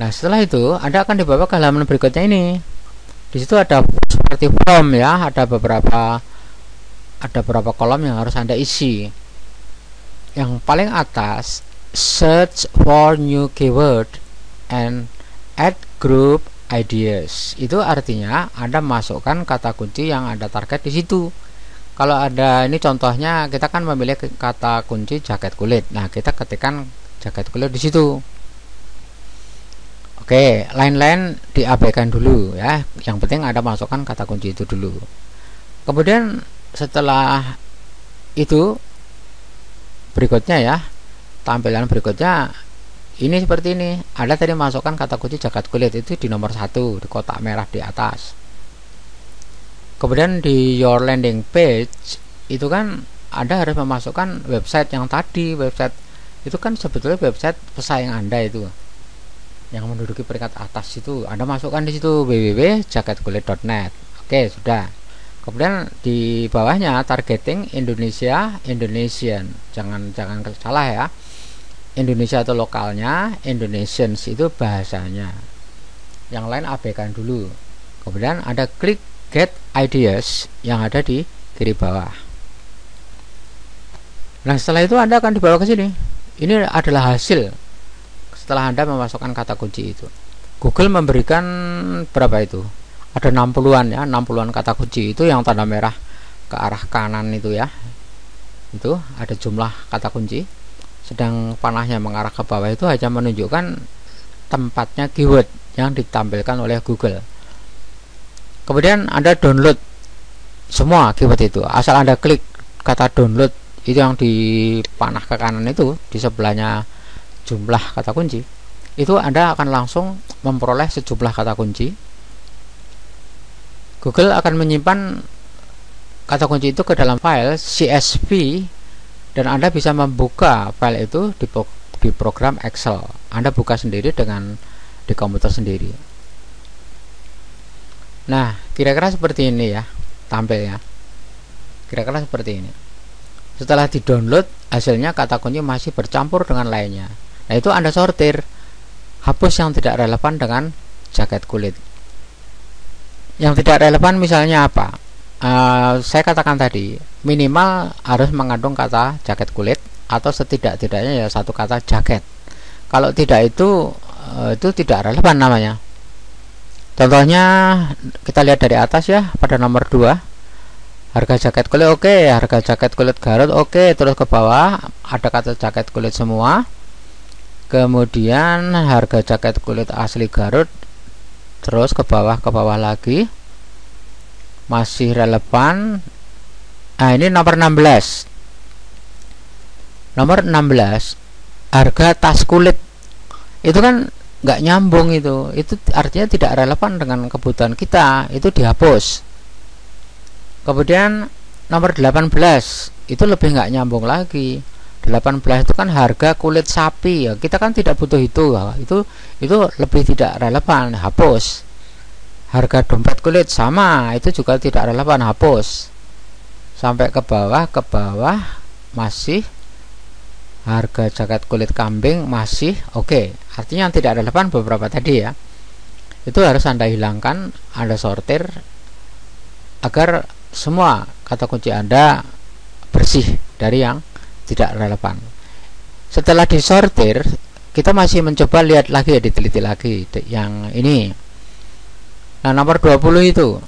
Nah, setelah itu Anda akan dibawa ke halaman berikutnya ini. Di situ ada seperti form ya, ada beberapa kolom yang harus Anda isi. Yang paling atas, search for new keyword and add group ideas. Itu artinya Anda masukkan kata kunci yang Anda target di situ. Kalau ada, ini contohnya kita kan memilih kata kunci jaket kulit. Nah, kita ketikkan jaket kulit di situ. Oke, lain-lain diabaikan dulu ya. Yang penting Anda masukkan kata kunci itu dulu. Kemudian setelah itu berikutnya ya, tampilan berikutnya ini seperti ini. Anda tadi masukkan kata kunci jaket kulit itu di nomor 1 di kotak merah di atas. Kemudian di your landing page itu kan Anda harus memasukkan website yang tadi. Website itu kan sebetulnya website pesaing Anda itu yang menduduki peringkat atas itu. Anda masukkan di situ www.jaketkulit.net. Oke, sudah. Kemudian di bawahnya targeting Indonesia, Indonesian. Jangan salah ya. Indonesia itu lokalnya, Indonesians itu bahasanya. Yang lain abaikan dulu. Kemudian Anda klik get ideas yang ada di kiri bawah. Nah, setelah itu Anda akan dibawa ke sini. Ini adalah hasil setelah Anda memasukkan kata kunci itu. Google memberikan berapa itu? Ada 60-an ya, 60-an kata kunci itu yang tanda merah ke arah kanan itu ya. Itu ada jumlah kata kunci. Sedang panahnya mengarah ke bawah itu hanya menunjukkan tempatnya keyword yang ditampilkan oleh Google. Kemudian Anda download semua keyword itu. Asal Anda klik kata download itu yang di panah ke kanan itu, di sebelahnya jumlah kata kunci, itu Anda akan langsung memperoleh sejumlah kata kunci. Google akan menyimpan kata kunci itu ke dalam file CSV, dan Anda bisa membuka file itu di program Excel. Anda buka sendiri di komputer sendiri. Nah, kira-kira seperti ini ya tampilnya. Kira-kira seperti ini. Setelah di-download, hasilnya kata kunci masih bercampur dengan lainnya. Nah, itu Anda sortir. Hapus yang tidak relevan dengan jaket kulit. Yang tidak relevan misalnya apa? Saya katakan tadi, minimal harus mengandung kata jaket kulit, atau setidak-tidaknya ya satu kata jaket. Kalau tidak itu tidak relevan namanya. Contohnya kita lihat dari atas ya, pada nomor 2. Harga jaket kulit oke, harga jaket kulit Garut oke, terus ke bawah ada kata jaket kulit semua. Kemudian harga jaket kulit asli Garut, terus ke bawah lagi. Masih relevan. Nah, ini nomor 16. Nomor 16, harga tas kulit. Itu kan nggak nyambung itu artinya tidak relevan dengan kebutuhan kita, itu dihapus. Kemudian nomor 18 itu lebih nggak nyambung lagi. 18 itu kan harga kulit sapi ya, kita kan tidak butuh itu lebih tidak relevan, hapus. Harga dompet kulit sama, itu juga tidak relevan, hapus. Sampai ke bawah masih harga jaket kulit kambing masih oke. Artinya yang tidak relevan beberapa tadi ya, itu harus Anda hilangkan, Anda sortir agar semua kata kunci Anda bersih dari yang tidak relevan. Setelah disortir, kita masih mencoba lihat lagi ya, diteliti lagi yang ini. Nah, nomor 20 itu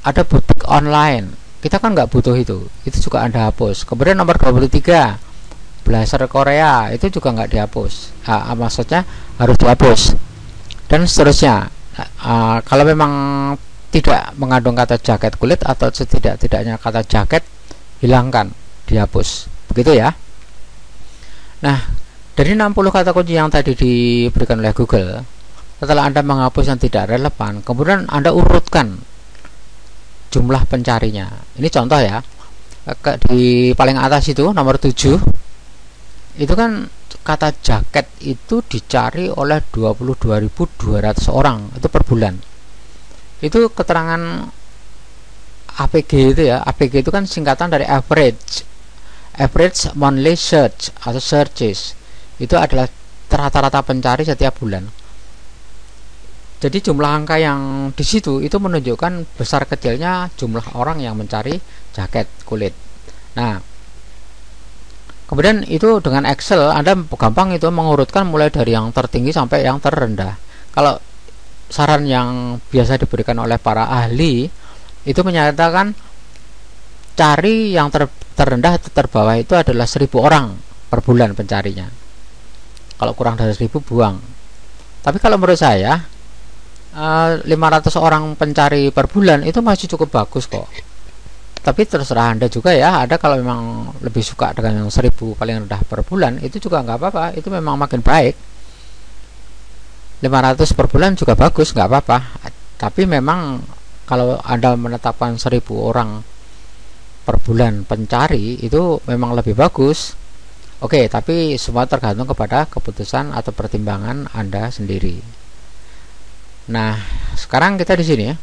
ada butik online, kita kan nggak butuh itu juga Anda hapus. Kemudian nomor 23, blazer Korea, itu juga nggak dihapus. Maksudnya harus dihapus, dan seterusnya. Kalau memang tidak mengandung kata jaket kulit atau setidak-tidaknya kata jaket, hilangkan, dihapus, begitu ya. Nah, dari 60 kata kunci yang tadi diberikan oleh Google, setelah Anda menghapus yang tidak relevan, kemudian Anda urutkan jumlah pencarinya. Ini contoh ya, di paling atas itu nomor 7, itu kan kata jaket itu dicari oleh 22.200 orang itu per bulan. Itu keterangan APG itu ya. APG itu kan singkatan dari average monthly search atau searches. Itu adalah rata-rata pencari setiap bulan. Jadi jumlah angka yang di situ itu menunjukkan besar kecilnya jumlah orang yang mencari jaket kulit. Nah, kemudian itu dengan Excel Anda gampang itu mengurutkan mulai dari yang tertinggi sampai yang terendah. Kalau saran yang biasa diberikan oleh para ahli itu menyatakan cari yang terendah atau terbawah itu adalah 1.000 orang per bulan pencarinya. Kalau kurang dari 1.000 buang. Tapi kalau menurut saya 500 orang pencari per bulan itu masih cukup bagus kok. Tapi terserah Anda juga ya. Ada kalau memang lebih suka dengan yang 1.000 paling rendah per bulan, itu juga nggak apa-apa, itu memang makin baik. 500 per bulan juga bagus, nggak apa-apa. Tapi memang kalau Anda menetapkan 1.000 orang per bulan pencari, itu memang lebih bagus. Oke, tapi semua tergantung kepada keputusan atau pertimbangan Anda sendiri. Nah, sekarang kita di sini ya.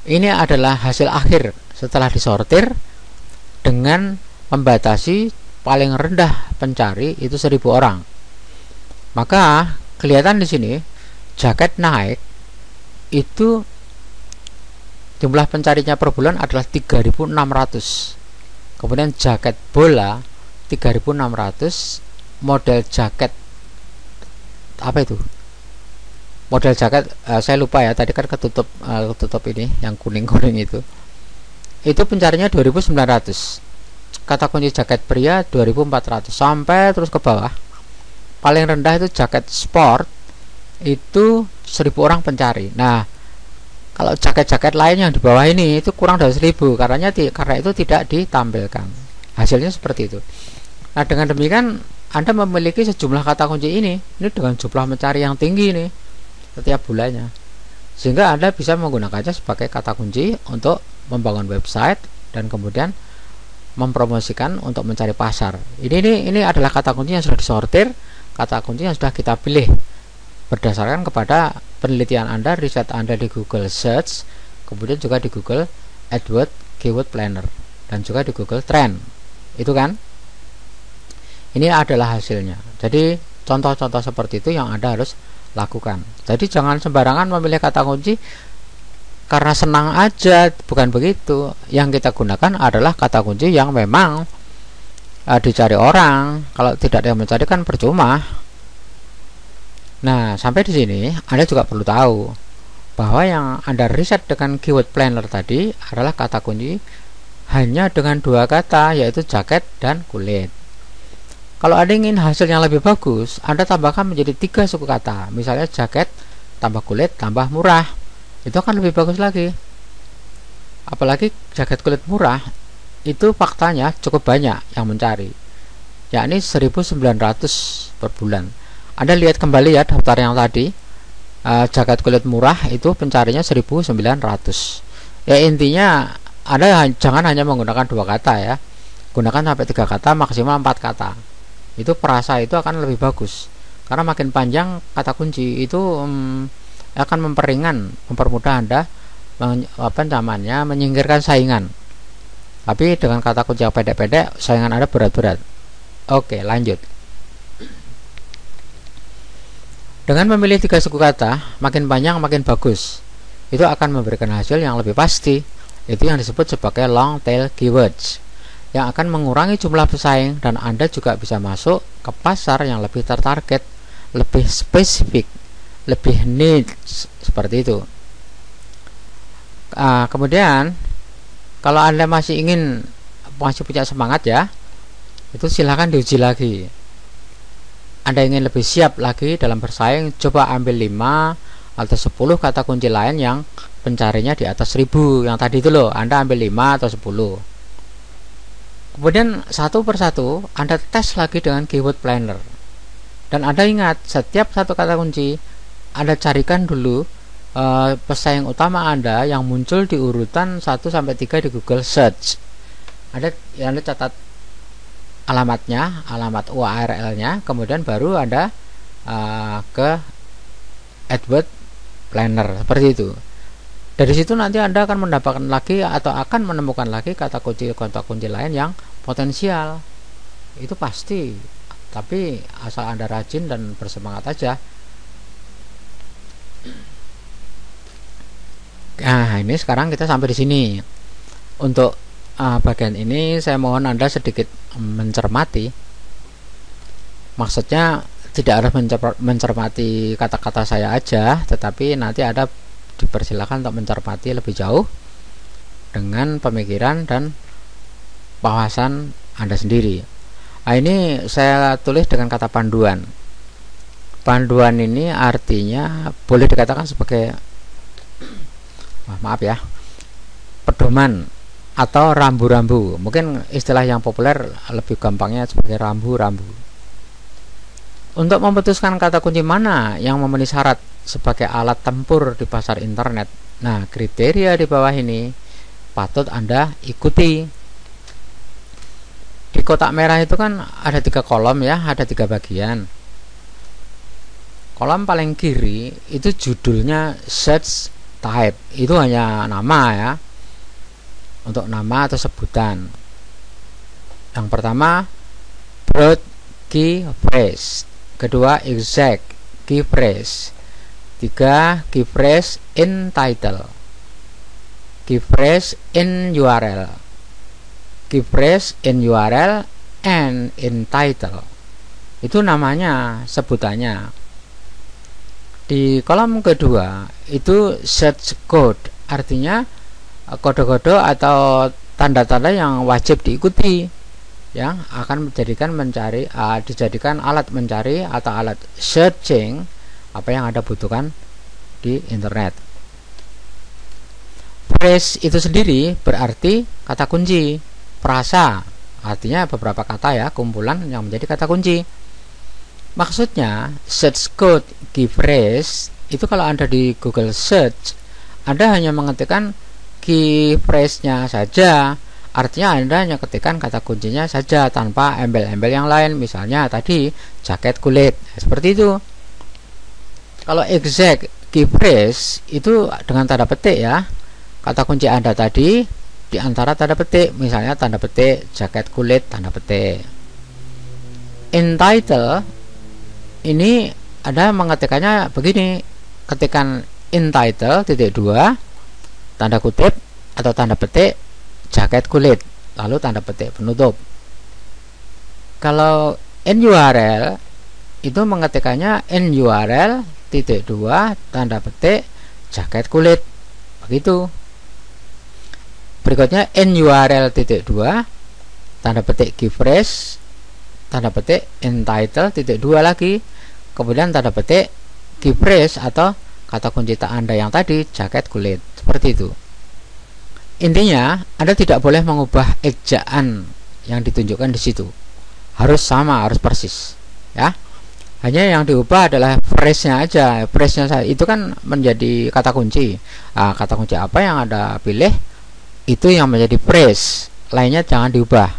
Ini adalah hasil akhir setelah disortir dengan membatasi paling rendah pencari itu 1.000 orang. Maka kelihatan di sini jaket naik itu jumlah pencarinya per bulan adalah 3.600. Kemudian jaket bola 3.600, model jaket apa itu? Model jaket saya lupa ya, tadi kan ketutup ini yang kuning-kuning itu pencarinya 2.900. Kata kunci jaket pria 2.400 sampai terus ke bawah. Paling rendah itu jaket sport itu 1.000 orang pencari. Nah, kalau jaket-jaket lain yang di bawah ini itu kurang dari 1.000 karena itu tidak ditampilkan. Hasilnya seperti itu. Nah, dengan demikian Anda memiliki sejumlah kata kunci ini dengan jumlah mencari yang tinggi nih setiap bulannya, sehingga Anda bisa menggunakannya sebagai kata kunci untuk membangun website dan kemudian mempromosikan untuk mencari pasar. Ini adalah kata kunci yang sudah disortir, kata kunci yang sudah kita pilih berdasarkan kepada penelitian Anda, riset Anda di Google Search, kemudian juga di Google AdWords Keyword Planner, dan juga di Google Trend. Itu kan? Ini adalah hasilnya. Jadi contoh-contoh seperti itu yang Anda harus lakukan. Jadi jangan sembarangan memilih kata kunci karena senang aja, bukan begitu. Yang kita gunakan adalah kata kunci yang memang dicari orang. Kalau tidak ada yang mencari kan percuma. Nah, sampai di sini Anda juga perlu tahu bahwa yang Anda riset dengan keyword planner tadi adalah kata kunci hanya dengan 2 kata, yaitu jaket dan kulit. Kalau Anda ingin hasil yang lebih bagus, Anda tambahkan menjadi 3 suku kata. Misalnya jaket tambah kulit tambah murah. Itu akan lebih bagus lagi. Apalagi jaket kulit murah itu faktanya cukup banyak yang mencari, yakni 1.900 per bulan. Anda lihat kembali ya daftar yang tadi, jaket kulit murah itu pencarinya 1.900. Ya, intinya Anda jangan hanya menggunakan 2 kata ya, gunakan sampai 3 kata, maksimal 4 kata. Itu perasa itu akan lebih bagus, karena makin panjang kata kunci itu akan mempermudah Anda menyingkirkan saingan. Tapi dengan kata kunci yang pendek-pendek, saingan Anda berat-berat. Oke, lanjut. Dengan memilih 3 suku kata, makin panjang makin bagus. Itu akan memberikan hasil yang lebih pasti. Itu yang disebut sebagai long tail keywords, yang akan mengurangi jumlah pesaing, dan Anda juga bisa masuk ke pasar yang lebih tertarget, lebih spesifik, lebih niche, seperti itu. Kemudian kalau Anda masih punya semangat ya, itu silahkan diuji lagi. Anda ingin lebih siap lagi dalam bersaing, coba ambil 5 atau 10 kata kunci lain yang pencarinya di atas 1.000 yang tadi itu loh. Anda ambil 5 atau 10, kemudian satu persatu Anda tes lagi dengan keyword planner. Dan Anda ingat, setiap satu kata kunci Anda carikan dulu pesaing utama Anda yang muncul di urutan 1-3 di Google Search. Anda catat alamatnya, alamat URL-nya, kemudian baru Anda ke AdWords Planner, seperti itu. Dari situ nanti Anda akan mendapatkan lagi atau akan menemukan lagi kata kunci lain yang potensial. Itu pasti. Tapi asal Anda rajin dan bersemangat aja. Nah, ini sekarang kita sampai di sini. Untuk bagian ini saya mohon Anda sedikit mencermati. Maksudnya tidak harus mencermati kata-kata saya aja, tetapi nanti Anda dipersilakan untuk mencermati lebih jauh dengan pemikiran dan wawasan Anda sendiri. Nah, ini saya tulis dengan kata panduan. Panduan ini artinya boleh dikatakan sebagai pedoman atau rambu-rambu. Mungkin istilah yang populer lebih gampangnya sebagai rambu-rambu. Untuk memutuskan kata kunci mana yang memenuhi syarat sebagai alat tempur di pasar internet, nah kriteria di bawah ini patut Anda ikuti. Di kotak merah itu kan ada 3 kolom ya, ada 3 bagian. Kolom paling kiri itu judulnya search type, itu hanya nama ya, untuk nama atau sebutan. Yang pertama broad key phrase, kedua exact key phrase, 3 key phrase in title. key phrase in URL, key phrase in URL and in title. Itu namanya sebutannya. Di kolom kedua itu search code, artinya kode-kode atau tanda-tanda yang wajib diikuti yang akan dijadikan alat mencari atau alat searching apa yang Anda butuhkan di internet. Phrase itu sendiri berarti kata kunci. Frasa artinya beberapa kata ya, kumpulan yang menjadi kata kunci. Maksudnya search code key phrase itu kalau Anda di Google Search, Anda hanya mengetikkan key phrase-nya saja. Artinya Anda hanya ketikkan kata kuncinya saja tanpa embel-embel yang lain. Misalnya tadi jaket kulit, seperti itu. Kalau exact key phrase itu dengan tanda petik ya. Kata kunci Anda tadi di antara tanda petik, misalnya tanda petik jaket kulit, tanda petik. In title ini Anda mengetikkannya begini, ketikkan in title titik 2 tanda kutip atau tanda petik jaket kulit, lalu tanda petik penutup. Kalau in URL itu mengetikkannya in URL titik 2 tanda petik jaket kulit, begitu. Berikutnya in URL titik 2 tanda petik key phrase tanda petik in title titik 2 lagi, kemudian tanda petik key phrase atau kata kunci Anda yang tadi jaket kulit, seperti itu. Intinya Anda tidak boleh mengubah ejaan yang ditunjukkan di situ, harus sama, harus persis ya. Hanya yang diubah adalah phrase-nya aja. Phrase-nya itu kan menjadi kata kunci. Nah, kata kunci apa yang Anda pilih itu yang menjadi phrase, lainnya jangan diubah,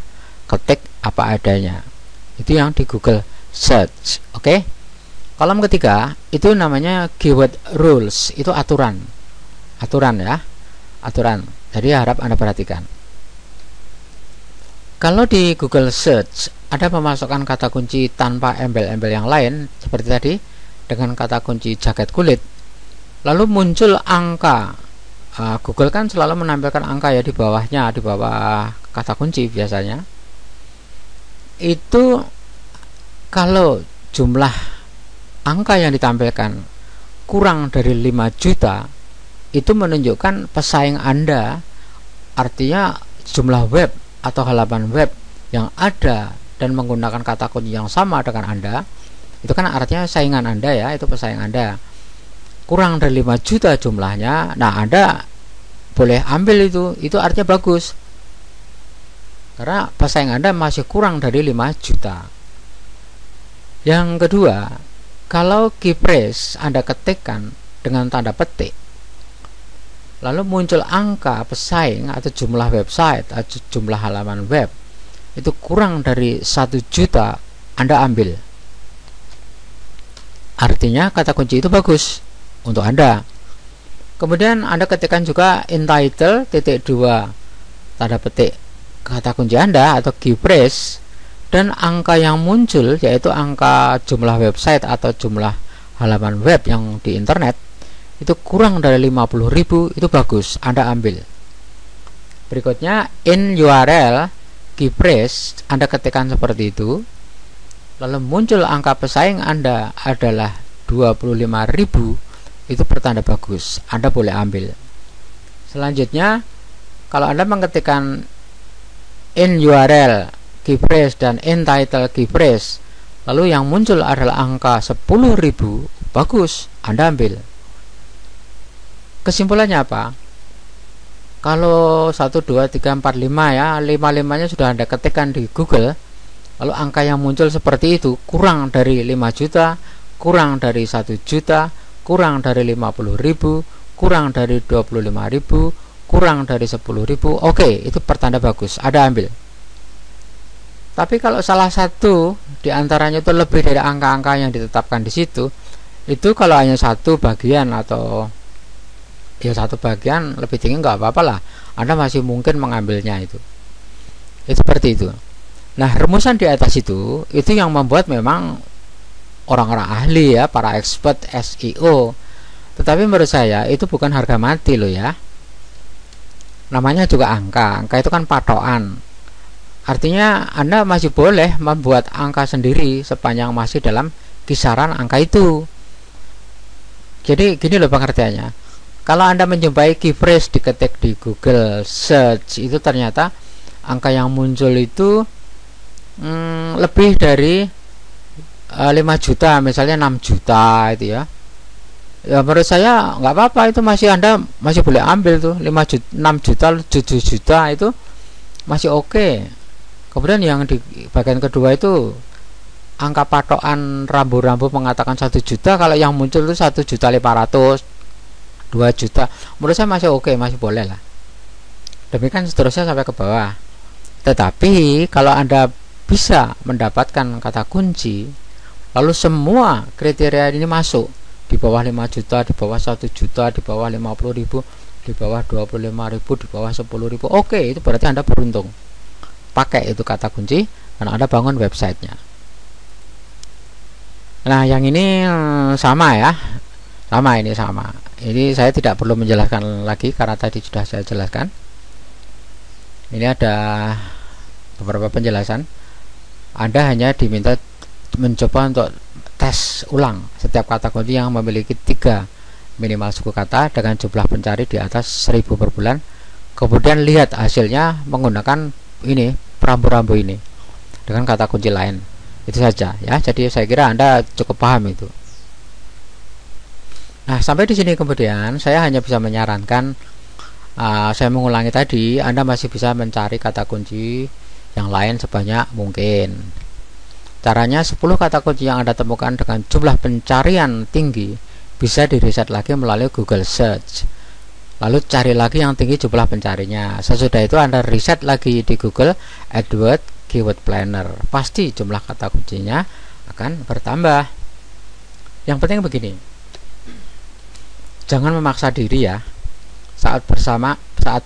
ketik apa adanya. Itu yang di Google Search. Oke. Kolom ketiga itu namanya keyword rules, itu aturan ya, aturan. Jadi harap Anda perhatikan. Kalau di Google Search Anda memasukkan kata kunci tanpa embel-embel yang lain seperti tadi dengan kata kunci jaket kulit, lalu muncul angka. Google kan selalu menampilkan angka ya di bawahnya, di bawah kata kunci biasanya. Itu kalau jumlah angka yang ditampilkan kurang dari 5 juta, itu menunjukkan pesaing Anda, artinya jumlah web atau halaman web yang ada dan menggunakan kata kunci yang sama dengan Anda, itu kan artinya saingan Anda ya, itu pesaing Anda. Kurang dari 5 juta jumlahnya, nah Anda boleh ambil itu artinya bagus. Karena pesaing Anda masih kurang dari 5 juta. Yang kedua, kalau key phrase Anda ketikkan dengan tanda petik, lalu muncul angka pesaing atau jumlah website atau jumlah halaman web itu kurang dari 1 juta, Anda ambil. Artinya kata kunci itu bagus untuk Anda. Kemudian Anda ketikkan juga in title titik 2 tanda petik kata kunci Anda atau key phrase, dan angka yang muncul yaitu angka jumlah website atau jumlah halaman web yang di internet itu kurang dari 50.000, itu bagus, Anda ambil. Berikutnya in URL key phrase Anda ketikkan seperti itu, lalu muncul angka pesaing Anda adalah 25.000, itu pertanda bagus, Anda boleh ambil. Selanjutnya kalau Anda mengetikkan in URL key phrase dan in title key phrase, lalu yang muncul adalah angka 10.000, bagus, Anda ambil. Kesimpulannya apa? Kalau 1, 2, 3, 4, 5 ya, 5-5-nya sudah Anda ketikkan di Google, lalu angka yang muncul seperti itu kurang dari 5 juta, kurang dari 1 juta, kurang dari 50.000, kurang dari 25.000, kurang dari 10.000, oke, itu pertanda bagus, Anda ambil. Tapi kalau salah satu di antaranya itu lebih dari angka-angka yang ditetapkan di situ, itu kalau hanya satu bagian atau ya satu bagian lebih tinggi nggak apa-apa lah, Anda masih mungkin mengambilnya itu seperti itu. Nah, rumusan di atas itu yang membuat memang orang-orang ahli ya, para expert SEO. Tetapi menurut saya itu bukan harga mati loh ya. namanya juga angka. Angka itu kan patokan. Artinya Anda masih boleh membuat angka sendiri sepanjang masih dalam kisaran angka itu. Jadi gini loh pengertiannya. Kalau Anda menjumpai key phrase diketik di Google Search, itu ternyata angka yang muncul itu lebih dari 5 juta, misalnya 6 juta itu ya. Ya menurut saya nggak apa-apa, itu Anda masih boleh ambil tuh 5 juta, 6 juta, 7 juta itu masih oke. Kemudian yang di bagian kedua itu angka patokan rambu-rambu mengatakan 1 juta, kalau yang muncul itu 1.500.000, 2 juta. Menurut saya masih oke, masih boleh lah. Demikian seterusnya sampai ke bawah. Tetapi kalau Anda bisa mendapatkan kata kunci, lalu semua kriteria ini masuk, di bawah 5 juta, di bawah 1 juta, di bawah 50.000, di bawah 25.000, di bawah 10.000, oke, itu berarti Anda beruntung. Pakai itu kata kunci dan Anda bangun websitenya. Nah yang ini sama ya, sama. Ini saya tidak perlu menjelaskan lagi karena tadi sudah saya jelaskan. Ini ada beberapa penjelasan. Anda hanya diminta mencoba untuk tes ulang setiap kata kunci yang memiliki 3 minimal suku kata dengan jumlah pencari di atas 1000 per bulan. Kemudian lihat hasilnya menggunakan ini, rambu-rambu ini dengan kata kunci lain. Itu saja ya. Jadi saya kira Anda cukup paham itu. Nah, sampai di sini kemudian saya hanya bisa menyarankan, saya mengulangi tadi, Anda masih bisa mencari kata kunci yang lain sebanyak mungkin. Caranya 10 kata kunci yang Anda temukan dengan jumlah pencarian tinggi bisa di-reset lagi melalui Google Search. Lalu cari lagi yang tinggi jumlah pencarinya. Sesudah itu Anda reset lagi di Google AdWords Keyword Planner. Pasti jumlah kata kuncinya akan bertambah. Yang penting begini, jangan memaksa diri ya. Saat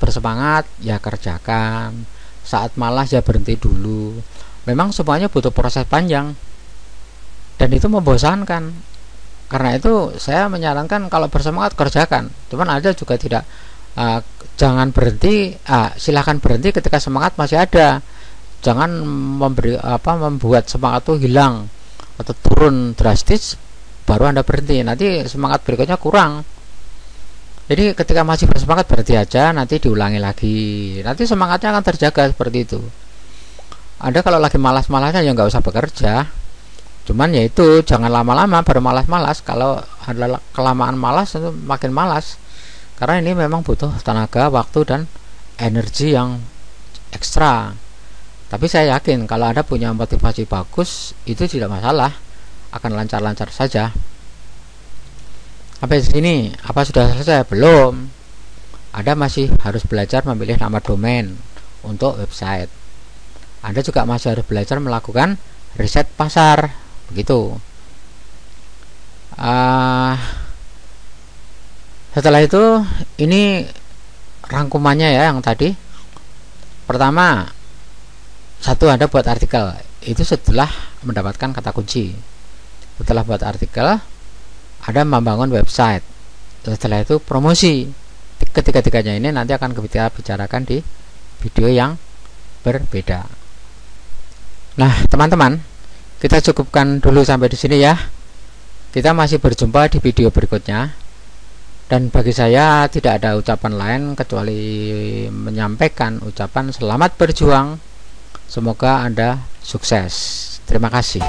bersemangat ya kerjakan, saat malas ya berhenti dulu. Memang semuanya butuh proses panjang dan itu membosankan. Karena itu saya menyarankan kalau bersemangat kerjakan. Cuman ada juga tidak, jangan berhenti, silahkan berhenti ketika semangat masih ada. Jangan membuat semangat itu hilang atau turun drastis baru Anda berhenti. Nanti semangat berikutnya kurang. Jadi ketika masih bersemangat berhenti aja, nanti diulangi lagi. Nanti semangatnya akan terjaga seperti itu. Anda kalau lagi malas-malasnya ya nggak usah bekerja. Cuman ya itu, jangan lama-lama baru malas-malas. Kalau adalah kelamaan malas itu makin malas. Karena ini memang butuh tenaga, waktu dan energi yang ekstra. Tapi saya yakin kalau Anda punya motivasi bagus, itu tidak masalah, akan lancar-lancar saja. Sampai sini, apa sudah selesai? Belum. Anda masih harus belajar memilih nama domain untuk website. Anda juga masih harus belajar melakukan riset pasar, begitu. Setelah itu, ini rangkumannya ya yang tadi. Pertama, Anda buat artikel. Itu setelah mendapatkan kata kunci. Setelah buat artikel, Anda membangun website. Setelah itu promosi. Ketiga-tiganya ini nanti akan kita bicarakan di video yang berbeda. Nah, teman-teman, kita cukupkan dulu sampai di sini ya. Kita masih berjumpa di video berikutnya. Dan bagi saya tidak ada ucapan lain kecuali menyampaikan ucapan selamat berjuang. Semoga Anda sukses. Terima kasih.